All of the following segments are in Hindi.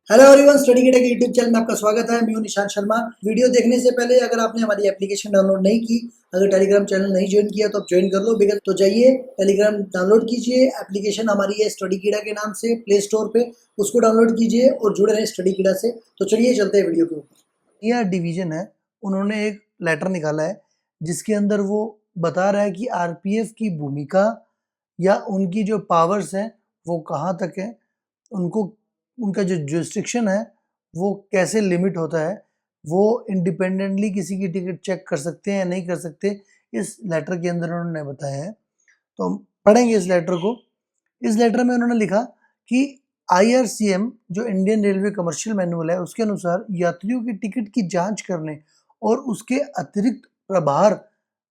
हेलो एवरीवन, स्टडी किट के यूट्यूब चैनल में आपका स्वागत है। मैं हूं निशांत शर्मा। वीडियो देखने से पहले अगर आपने हमारी एप्लीकेशन डाउनलोड नहीं की, अगर टेलीग्राम चैनल नहीं ज्वाइन किया तो आप ज्वाइन कर लो। बिकॉज तो जाइए टेलीग्राम डाउनलोड कीजिए। एप्लीकेशन हमारी है स्टडी कीड़ा के नाम से प्ले स्टोर पे, उसको डाउनलोड कीजिए और जुड़े रहें स्टडी कीड़ा से। तो चलिए चलते हैं वीडियो के ऊपर। यह डिवीजन है, उन्होंने एक लेटर निकाला है जिसके अंदर वो बता रहा है कि आरपीएफ की भूमिका या उनकी जो पावर्स हैं वो कहाँ तक है, उनको उनका जो जुरिस्डिक्शन है वो कैसे लिमिट होता है, वो इंडिपेंडेंटली किसी की टिकट चेक कर सकते हैं या नहीं कर सकते, इस लेटर के अंदर उन्होंने बताया है। तो हम पढ़ेंगे इस लेटर को। इस लेटर में उन्होंने लिखा कि आईआरसीएम जो इंडियन रेलवे कमर्शियल मैनुअल है उसके अनुसार यात्रियों की टिकट की जांच करने और उसके अतिरिक्त प्रभार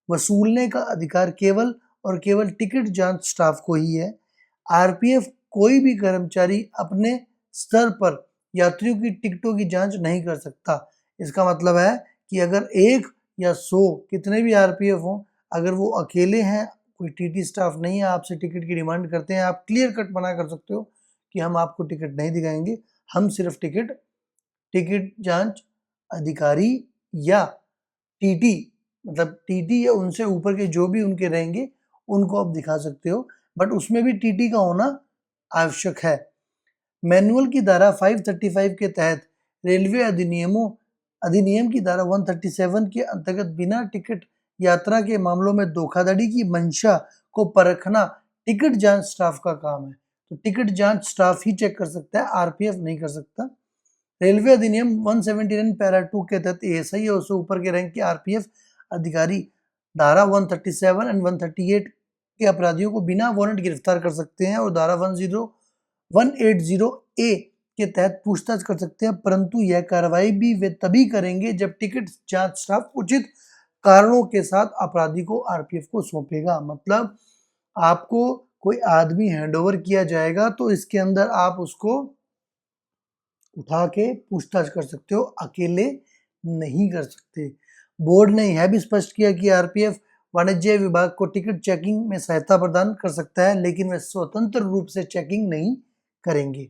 वसूलने का अधिकार केवल और केवल टिकट जांच स्टाफ को ही है। आरपीएफ कोई भी कर्मचारी अपने स्तर पर यात्रियों की टिकटों की जांच नहीं कर सकता। इसका मतलब है कि अगर 1 या 100 कितने भी आरपीएफ हों, अगर वो अकेले हैं, कोई टीटी स्टाफ नहीं है, आपसे टिकट की डिमांड करते हैं, आप क्लियर कट मना कर सकते हो कि हम आपको टिकट नहीं दिखाएंगे। हम सिर्फ टिकट जांच अधिकारी या टीटी, मतलब टीटी या उनसे ऊपर के जो भी उनके रहेंगे उनको आप दिखा सकते हो, बट उसमें भी टीटी का होना आवश्यक है। मैनुअल की धारा 535 के तहत रेलवे अधिनियम की धारा 137 के अंतर्गत बिना टिकट यात्रा के मामलों में धोखाधड़ी की मंशा को परखना टिकट जांच स्टाफ का काम है। तो टिकट जांच स्टाफ ही चेक कर सकता है, आरपीएफ नहीं कर सकता। रेलवे अधिनियम 179 पैरा 2 के तहत एएसआई और उससे ऊपर के रैंक के आरपीएफ अधिकारी धारा 137 एंड 138 के अपराधियों को बिना वारंट गिरफ्तार कर सकते हैं और धारा 180 ए के तहत पूछताछ कर सकते हैं, परंतु यह कार्रवाई भी वे तभी करेंगे जब टिकट जांच स्टाफ उचित कारणों के साथ अपराधी को आरपीएफ को सौंपेगा। मतलब आपको कोई आदमी हैंडओवर किया जाएगा तो इसके अंदर आप उसको उठा के पूछताछ कर सकते हो, अकेले नहीं कर सकते। बोर्ड ने यह भी स्पष्ट किया कि आरपीएफ वाणिज्य विभाग को टिकट चेकिंग में सहायता प्रदान कर सकता है, लेकिन वे स्वतंत्र रूप से चेकिंग नहीं करेंगे।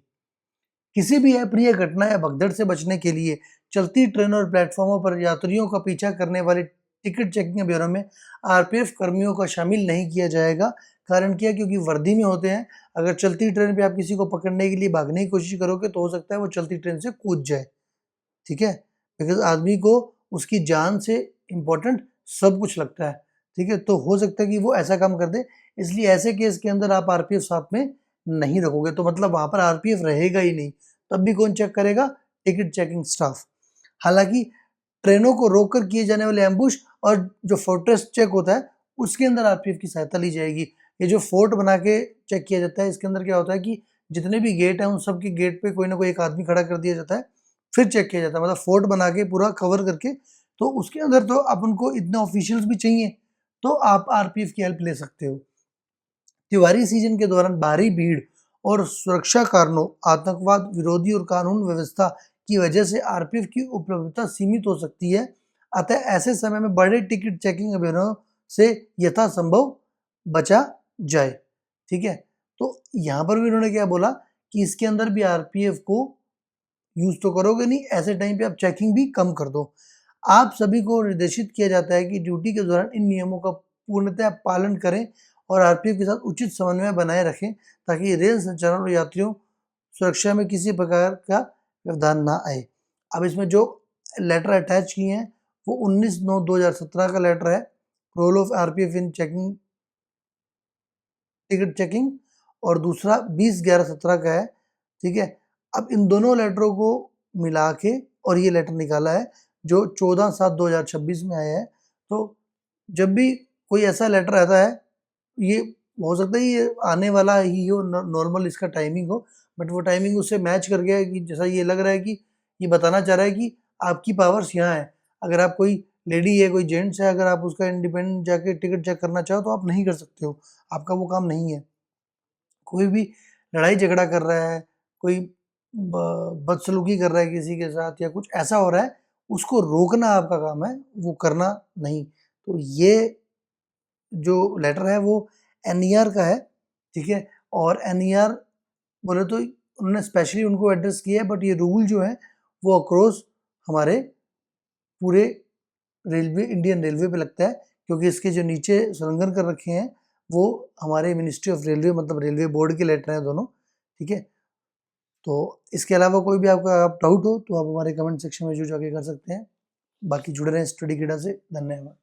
किसी भी अप्रिय घटना या भगदड़ से बचने के लिए चलती ट्रेनों और प्लेटफॉर्मों पर यात्रियों का पीछा करने वाले टिकट चेकिंग ब्यूरो में आरपीएफ कर्मियों का शामिल नहीं किया जाएगा। कारण क्या? क्योंकि वर्दी में होते हैं। अगर चलती ट्रेन पे आप किसी को पकड़ने के लिए भागने की कोशिश करोगे तो हो सकता है वो चलती ट्रेन से कूद जाए। ठीक है, बिकॉज आदमी को उसकी जान से इम्पोर्टेंट सब कुछ लगता है। ठीक है, तो हो सकता है कि वो ऐसा काम कर दे, इसलिए ऐसे केस के अंदर आप आरपीएफ साथ में नहीं रखोगे, तो मतलब वहां पर आरपीएफ रहेगा ही नहीं। तब भी कौन चेक करेगा? Ticket checking staff. हालांकि ट्रेनों को रोककर किए जाने वाले एम्बुश और जो फोर्ट्रेस चेक होता है उसके अंदर आरपीएफ की सहायता ली जाएगी। ये जो फोर्ट बना के चेक किया जाता है, इसके अंदर क्या होता है कि जितने भी गेट हैं उन सब के गेट पे कोई ना कोई एक आदमी खड़ा कर दिया जाता है, फिर चेक किया जाता है। मतलब फोर्ट बना के पूरा कवर करके, तो उसके अंदर तो अपन को इतने ऑफिशियल्स भी चाहिए, तो आप आरपीएफ की हेल्प ले सकते हो। त्योहारी सीजन के दौरान भारी भीड़ और सुरक्षा कारणों, आतंकवाद विरोधी और कानून व्यवस्था की वजह से आरपीएफ की उपलब्धता सीमित हो सकती है। अतः ऐसे समय में बड़े टिकट चेकिंग अभियानों से यथासंभव बचा जाए। ठीक है, तो यहाँ पर भी उन्होंने क्या बोला कि इसके अंदर भी आरपीएफ को यूज तो करोगे नहीं, ऐसे टाइम पे आप चेकिंग भी कम कर दो। आप सभी को निर्देशित किया जाता है कि ड्यूटी के दौरान इन नियमों का पूर्णतः पालन करें और आरपीएफ के साथ उचित समन्वय बनाए रखें ताकि रेल संचालन और यात्रियों सुरक्षा में किसी प्रकार का व्यवधान ना आए। अब इसमें जो लेटर अटैच किए हैं वो 19/9/2017 का लेटर है, role of RPF in checking, ticket checking, और दूसरा 20/11/17 का है। ठीक है, अब इन दोनों लेटरों को मिला के और ये लेटर निकाला है जो 14/7/2026 में आया है। तो जब भी कोई ऐसा लेटर आता है, ये हो सकता है ये आने वाला ही हो, नॉर्मल इसका टाइमिंग हो, बट वो टाइमिंग उससे मैच कर गया है कि जैसा ये लग रहा है कि ये बताना चाह रहा है कि आपकी पावर्स यहाँ है। अगर आप कोई लेडी है, कोई जेंट्स है, अगर आप उसका इंडिपेंडेंट जाके टिकट चेक करना चाहो तो आप नहीं कर सकते हो, आपका वो काम नहीं है। कोई भी लड़ाई झगड़ा कर रहा है, कोई बदसलूकी कर रहा है किसी के साथ या कुछ ऐसा हो रहा है, उसको रोकना आपका काम है, वो करना नहीं। तो ये जो लेटर है वो एनईआर का है। ठीक है, और एनईआर बोले तो उन्होंने स्पेशली उनको एड्रेस किया है, बट ये रूल जो है वो अक्रॉस हमारे पूरे रेलवे, इंडियन रेलवे पे लगता है, क्योंकि इसके जो नीचे संलग्न कर रखे हैं वो हमारे मिनिस्ट्री ऑफ रेलवे मतलब रेलवे बोर्ड के लेटर हैं दोनों, ठीक है। तो इसके अलावा कोई भी आपका डाउट हो तो आप हमारे कमेंट सेक्शन में जो जाके कर सकते हैं। बाकी जुड़े रहें स्टडी किडा से। धन्यवाद।